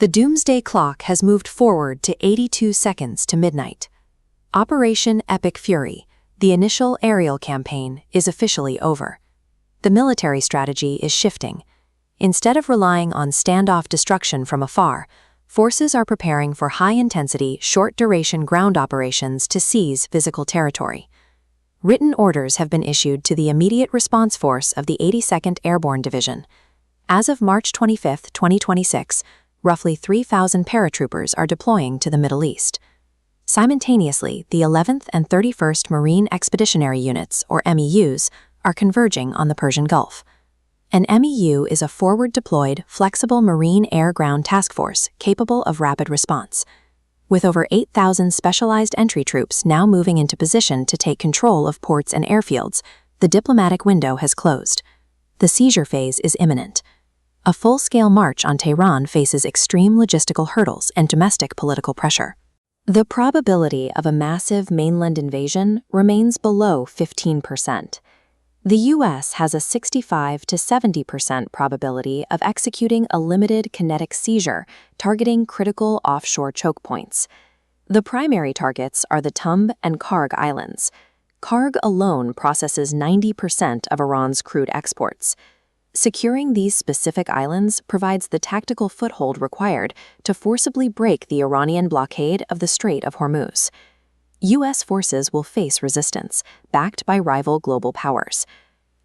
The Doomsday clock has moved forward to 82 seconds to midnight. Operation Epic Fury, the initial aerial campaign, is officially over. The military strategy is shifting. Instead of relying on standoff destruction from afar, forces are preparing for high-intensity, short-duration ground operations to seize physical territory. Written orders have been issued to the Immediate Response Force of the 82nd Airborne Division. As of March 25, 2026, roughly 3,000 paratroopers are deploying to the Middle East. Simultaneously, the 11th and 31st Marine Expeditionary Units, or MEUs, are converging on the Persian Gulf. An MEU is a forward-deployed, flexible marine air-ground task force capable of rapid response. With over 8,000 specialized entry troops now moving into position to take control of ports and airfields, the diplomatic window has closed. The seizure phase is imminent. A full-scale march on Tehran faces extreme logistical hurdles and domestic political pressure. The probability of a massive mainland invasion remains below 15%. The U.S. has a 65 to 70% probability of executing a limited kinetic seizure targeting critical offshore choke points. The primary targets are the Tumb and Kharg Islands. Kharg alone processes 90% of Iran's crude exports. Securing these specific islands provides the tactical foothold required to forcibly break the Iranian blockade of the Strait of Hormuz. U.S. forces will face resistance, backed by rival global powers.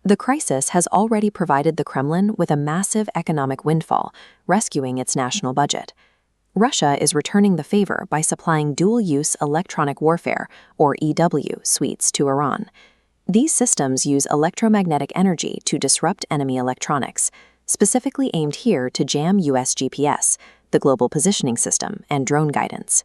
The crisis has already provided the Kremlin with a massive economic windfall, rescuing its national budget. Russia is returning the favor by supplying dual-use electronic warfare, or EW, suites to Iran. These systems use electromagnetic energy to disrupt enemy electronics, specifically aimed here to jam U.S. GPS, the Global Positioning System, and drone guidance.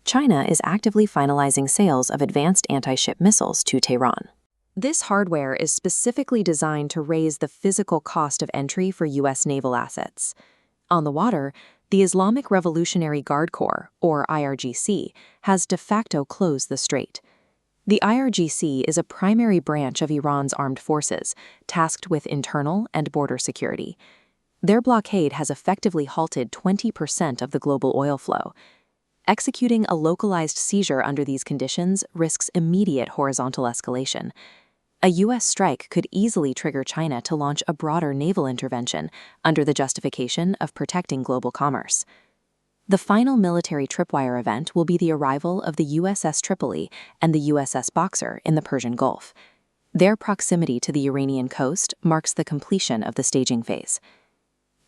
China is actively finalizing sales of advanced anti-ship missiles to Tehran. This hardware is specifically designed to raise the physical cost of entry for U.S. naval assets. On the water, the Islamic Revolutionary Guard Corps, or IRGC, has de facto closed the strait. The IRGC is a primary branch of Iran's armed forces, tasked with internal and border security. Their blockade has effectively halted 20% of the global oil flow. Executing a localized seizure under these conditions risks immediate horizontal escalation. A U.S. strike could easily trigger China to launch a broader naval intervention under the justification of protecting global commerce. The final military tripwire event will be the arrival of the USS Tripoli and the USS Boxer in the Persian Gulf. Their proximity to the Iranian coast marks the completion of the staging phase.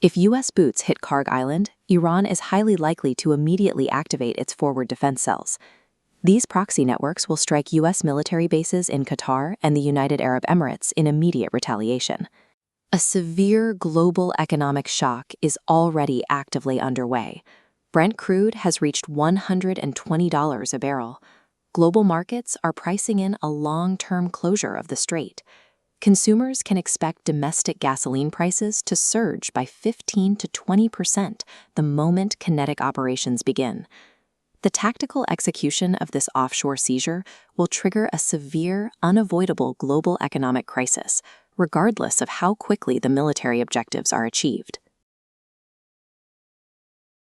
If U.S. boots hit Kharg Island, Iran is highly likely to immediately activate its forward defense cells. These proxy networks will strike U.S. military bases in Qatar and the United Arab Emirates in immediate retaliation. A severe global economic shock is already actively underway. Brent Crude has reached $120 a barrel. Global markets are pricing in a long-term closure of the strait. Consumers can expect domestic gasoline prices to surge by 15 to 20% the moment kinetic operations begin. The tactical execution of this offshore seizure will trigger a severe, unavoidable global economic crisis, regardless of how quickly the military objectives are achieved.